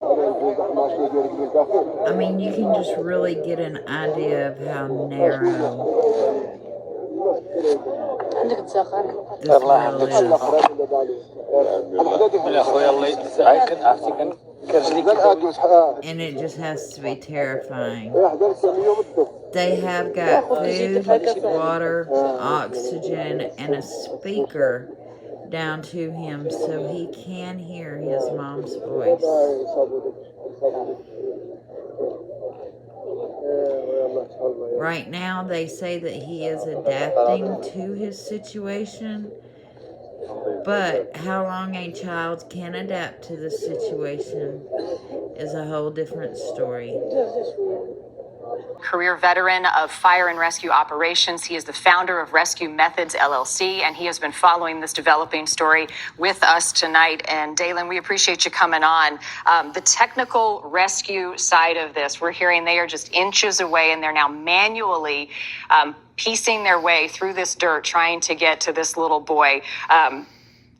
I mean, you can just really get an idea of how narrow this well is. And it just has to be terrifying. They have got food, water, oxygen, and a speaker down to him so he can hear his mom's voice. Right now, they say that he is adapting to his situation, but how long a child can adapt to the situation is a whole different story. Career veteran of fire and rescue operations. He is the founder of Rescue Methods LLC, and he has been following this developing story with us tonight. And Dalen, we appreciate you coming on. The technical rescue side of this, we're hearing they are just inches away, and they're now manually piecing their way through this dirt, trying to get to this little boy.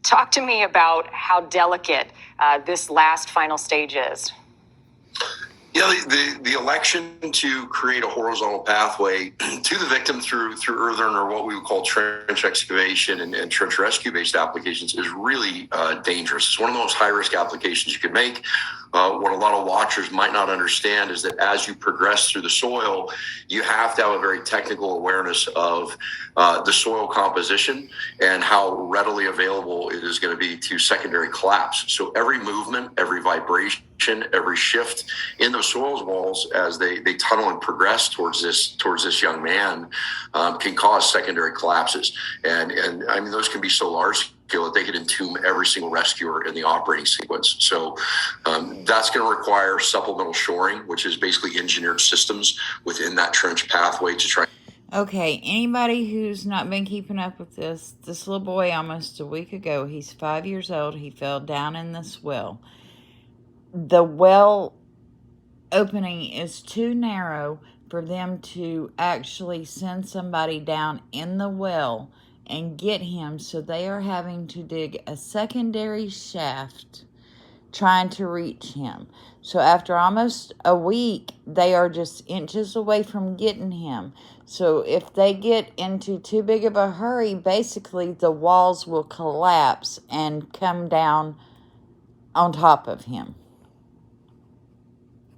Talk to me about how delicate this last final stage is. Yeah, the election to create a horizontal pathway to the victim through earthen, or what we would call trench excavation and trench rescue-based applications, is really dangerous. It's one of the most high-risk applications you could make. What a lot of watchers might not understand is that as you progress through the soil, you have to have a very technical awareness of the soil composition and how readily available it is going to be to secondary collapse. So every movement, every vibration, every shift in those soils walls as they tunnel and progress towards this young man can cause secondary collapses. And I mean, those can be so large that they could entomb every single rescuer in the operating sequence. So that's going to require supplemental shoring, which is basically engineered systems within that trench pathway to try. Okay, anybody who's not been keeping up with this little boy almost a week ago, he's 5 years old, he fell down in this well. The well opening is too narrow for them to actually send somebody down in the well and get him, so they are having to dig a secondary shaft trying to reach him. So after almost a week, they are just inches away from getting him. So if they get into too big of a hurry, basically the walls will collapse and come down on top of him.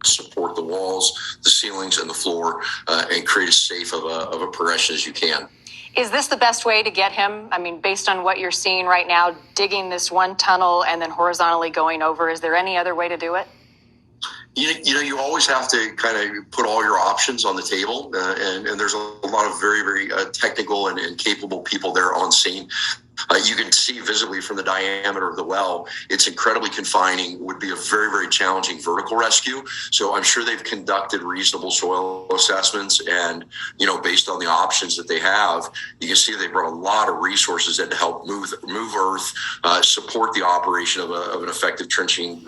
Support the walls, the ceilings, and the floor, and create as safe of a progression as you can. Is this the best way to get him? I mean, based on what you're seeing right now, digging this one tunnel and then horizontally going over, is there any other way to do it? You know, you always have to kind of put all your options on the table, and there's a lot of very, very technical and capable people there on scene. You can see visibly from the diameter of the well, it's incredibly confining. It would be a very, very challenging vertical rescue. So I'm sure they've conducted reasonable soil assessments, and, you know, based on the options that they have, you can see they brought a lot of resources in to help move earth, support the operation of an effective trenching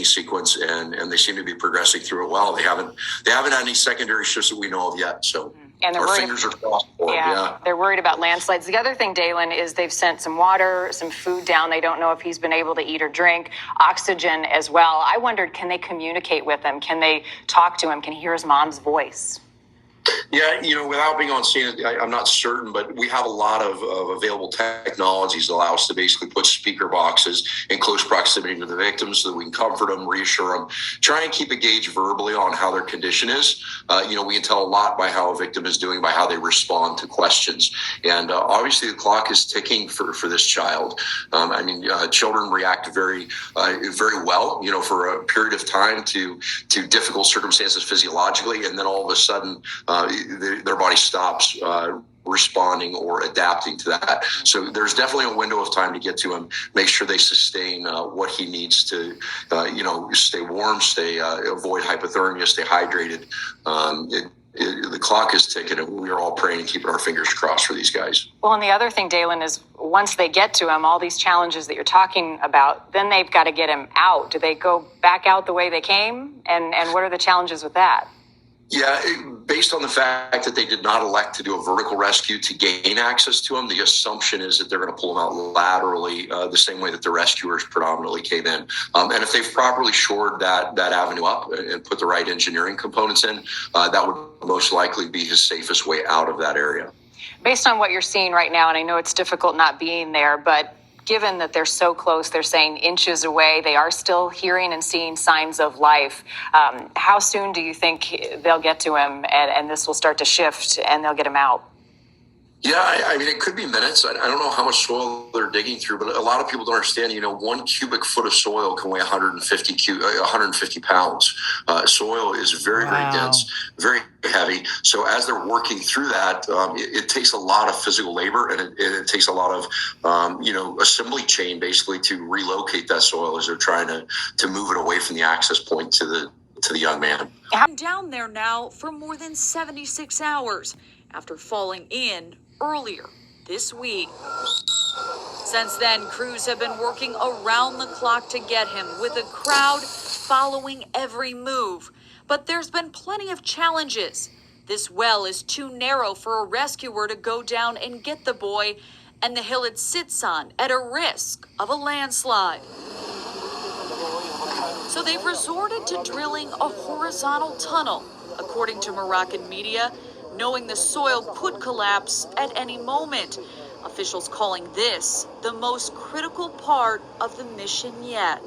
sequence, and they seem to be progressing through it well. They haven't had any secondary shifts that we know of yet. So. And our fingers are crossed for them, yeah. They're worried about landslides. The other thing, Dalen, is they've sent some water, some food down. They don't know if he's been able to eat or drink, oxygen as well. I wondered, can they communicate with him? Can they talk to him? Can he hear his mom's voice? Yeah, you know, without being on scene, I'm not certain, but we have a lot of available technologies that allow us to basically put speaker boxes in close proximity to the victims so that we can comfort them, reassure them, try and keep a gauge verbally on how their condition is. You know, we can tell a lot by how a victim is doing, by how they respond to questions. And obviously the clock is ticking for this child. I mean, children react very well, you know, for a period of time to difficult circumstances physiologically, and then all of a sudden, their body stops responding or adapting to that. So there's definitely a window of time to get to him, make sure they sustain what he needs to, you know, stay warm, avoid hypothermia, stay hydrated. The clock is ticking, and we are all praying and keeping our fingers crossed for these guys. Well, and the other thing, Dalen, is once they get to him, all these challenges that you're talking about, then they've got to get him out. Do they go back out the way they came? And what are the challenges with that? Yeah, based on the fact that they did not elect to do a vertical rescue to gain access to him, the assumption is that they're going to pull him out laterally, the same way that the rescuers predominantly came in. And if they've properly shored that avenue up and put the right engineering components in, that would most likely be his safest way out of that area. Based on what you're seeing right now, and I know it's difficult not being there, but given that they're so close, they're saying inches away, they are still hearing and seeing signs of life. How soon do you think they'll get to him and this will start to shift and they'll get him out? Yeah, I mean, it could be minutes. I don't know how much soil they're digging through, but a lot of people don't understand, 1 cubic foot of soil can weigh 150 pounds. Soil is very, very dense, very heavy. So as they're working through that, it takes a lot of physical labor, and it takes a lot of, assembly chain basically to relocate that soil as they're trying to move it away from the access point to the young man. I'm down there now for more than 76 hours after falling in earlier this week. Since then, crews have been working around the clock to get him, with a crowd following every move. But there's been plenty of challenges. This well is too narrow for a rescuer to go down and get the boy, and the hill it sits on at a risk of a landslide. So they've resorted to drilling a horizontal tunnel, according to Moroccan media, knowing the soil could collapse at any moment. Officials calling this the most critical part of the mission yet.